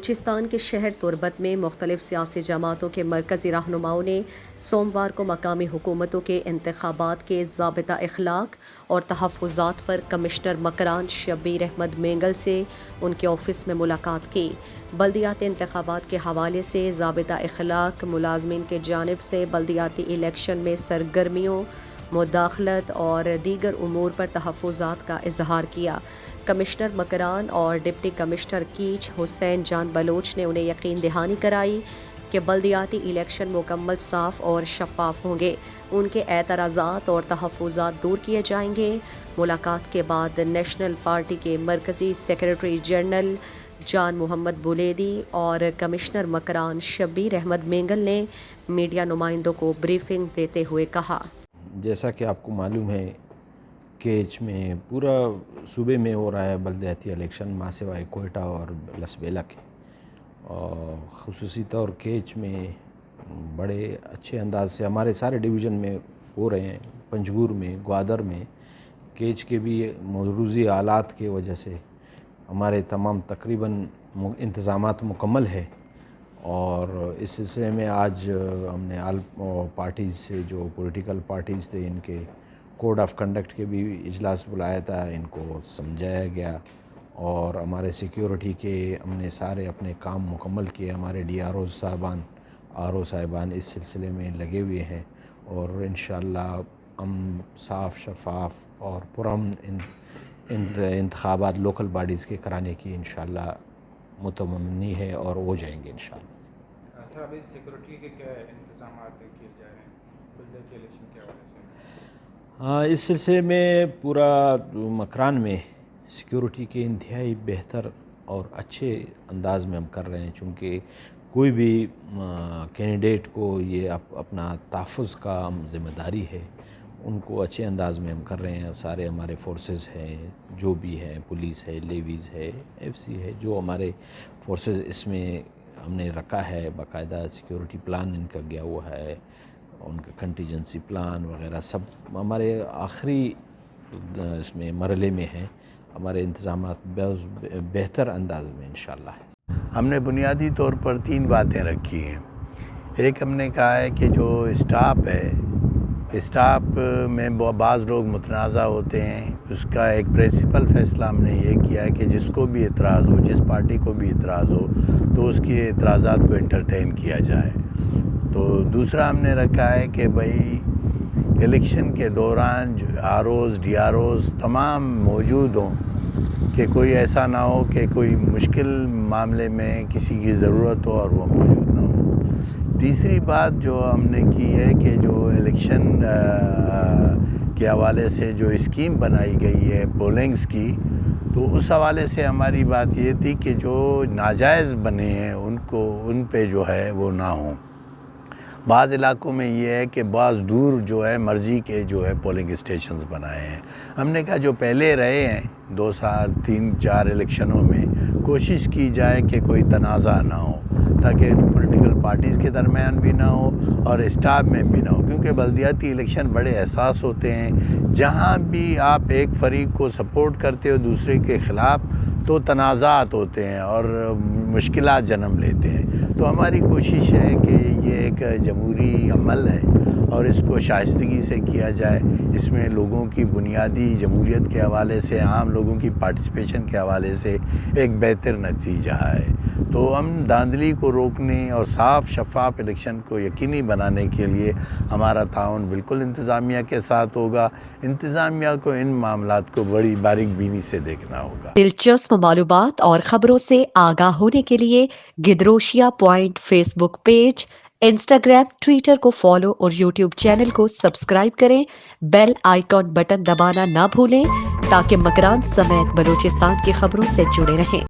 بلوچستان کے شہر تربت میں مختلف سیاسی جماعتوں کے مرکزی رہنماؤں نے سوموار کو مقامی حکومتوں کے انتخابات کے ضابطہ اخلاق اور تحفظات پر کمشنر مکران شبیر احمد مینگل سے ان کے آفس میں ملاقات کی۔ بلدیاتی انتخابات کے حوالے سے ضابطہ اخلاق ملازمین کی جانب سے بلدیاتی الیکشن میں سرگرمیوں، مداخلت اور دیگر امور پر تحفظات کا اظہار کیا۔ کمشنر مکران اور ڈپٹی کمشنر کیچ حسین جان بلوچ نے انہیں یقین دہانی کرائی کہ بلدیاتی الیکشن مکمل صاف اور شفاف ہوں گے، ان کے اعتراضات اور تحفظات دور کیے جائیں گے۔ ملاقات کے بعد نیشنل پارٹی کے مرکزی سیکریٹری جنرل جان محمد بلیدی اور کمشنر مکران شبیر احمد مینگل نے میڈیا نمائندوں کو بریفنگ دیتے ہوئے کہا، جیسا کہ آپ کو معلوم ہے کیچ میں پورا صوبے میں ہو رہا ہے بلدیاتی الیکشن ماں سوائے کوئٹہ اور لسبیلا کے، اور خصوصی طور کیچ میں بڑے اچھے انداز سے ہمارے سارے ڈویژن میں ہو رہے ہیں، پنجگور میں، گوادر میں۔ کیچ کے بھی موروثی حالات کی وجہ سے ہمارے تمام تقریباً انتظامات مکمل ہے، اور اس سلسلے میں آج ہم نے آل پارٹیز سے جو پولیٹیکل پارٹیز تھے ان کے کوڈ آف کنڈکٹ کے بھی اجلاس بلایا تھا، ان کو سمجھایا گیا، اور ہمارے سیکیورٹی کے ہم نے سارے اپنے کام مکمل کیے۔ ہمارے ڈی آر او صاحبان، آر او صاحبان اس سلسلے میں لگے ہوئے ہیں، اور انشاءاللہ ہم صاف، شفاف اور پرامن انتخابات لوکل باڈیز کے کرانے کی انشاءاللہ متمنی ہے، اور ہو جائیں گے انشاءاللہ۔ سر ابھی سیکورٹی کے کیا انتظامات کیے جا رہے ہیں بلدیاتی الیکشن کے حوالے سے؟ ہاں، اس سلسلے میں پورا مکران میں سیکیورٹی کے انتہائی بہتر اور اچھے انداز میں ہم کر رہے ہیں، چونکہ کوئی بھی کینڈیڈیٹ کو یہ اپنا تحفظ کا ذمہ داری ہے، ان کو اچھے انداز میں ہم کر رہے ہیں۔ سارے ہمارے فورسز ہیں، جو بھی ہیں، پولیس ہے، لیویز ہے، ایف سی ہے، جو ہمارے فورسز اس میں ہم نے رکھا ہے، باقاعدہ سیکیورٹی پلان ان کا گیا ہوا ہے، ان کا کنٹیجنسی پلان وغیرہ سب ہمارے آخری اس میں مرحلے میں ہیں۔ ہمارے انتظامات بہتر انداز میں انشاءاللہ ہے۔ ہم نے بنیادی طور پر 3 باتیں رکھی ہیں۔ ایک ہم نے کہا ہے کہ جو اسٹاف ہے، اسٹاف میں بعض لوگ متنازع ہوتے ہیں، اس کا ایک پرنسپل فیصلہ ہم نے یہ کیا ہے کہ جس کو بھی اعتراض ہو، جس پارٹی کو بھی اعتراض ہو، تو اس کی اعتراضات کو انٹرٹین کیا جائے۔ تو دوسرا ہم نے رکھا ہے کہ بھئی الیکشن کے دوران جو R Os, D R Os تمام موجود ہوں، کہ کوئی ایسا نہ ہو کہ کوئی مشکل معاملے میں کسی کی ضرورت ہو اور وہ موجود نہ ہو۔ تیسری بات جو ہم نے کی ہے کہ جو الیکشن کے حوالے سے جو اسکیم بنائی گئی ہے پولنگز کی، تو اس حوالے سے ہماری بات یہ تھی کہ جو ناجائز بنے ہیں ان پہ جو ہے وہ نہ ہوں۔ بعض علاقوں میں یہ ہے کہ بعض دور جو ہے مرضی کے جو ہے پولنگ اسٹیشنز بنائے ہیں۔ ہم نے کہا جو پہلے رہے ہیں 2 سال 3-4 الیکشنوں میں، کوشش کی جائے کہ کوئی تنازع نہ ہو، تاکہ پولیٹیکل پارٹیز کے درمیان بھی نہ ہو اور اسٹاف میں بھی نہ ہو، کیونکہ بلدیاتی الیکشن بڑے حساس ہوتے ہیں۔ جہاں بھی آپ ایک فریق کو سپورٹ کرتے ہو دوسرے کے خلاف، تو تنازعات ہوتے ہیں اور مشکلات جنم لیتے ہیں۔ تو ہماری کوشش ہے کہ یہ ایک جمہوری عمل ہے اور اس کو شائستگی سے کیا جائے۔ اس میں لوگوں کی بنیادی جمہوریت کے حوالے سے، عام لوگوں کی پارٹیسپیشن کے حوالے سے ایک بہتر نتیجہ ہے۔ تو ہم دھاندلی کو روکنے اور صاف شفاف الیکشن کو یقینی بنانے کے لیے ہمارا تعاون بالکل انتظامیہ کے ساتھ ہوگا۔ انتظامیہ کو ان معاملات کو بڑی باریک بینی سے دیکھنا ہوگا۔ دلچسپ معلومات اور خبروں سے آگاہ ہونے کے لیے Gedrosia point Facebook page, Instagram, Twitter کو فالو اور یوٹیوب چینل کو سبسکرائب کریں۔ بیل آئیکن بٹن دبانا نہ بھولیں تاکہ مکران سمیت بلوچستان کی خبروں سے جڑے رہیں۔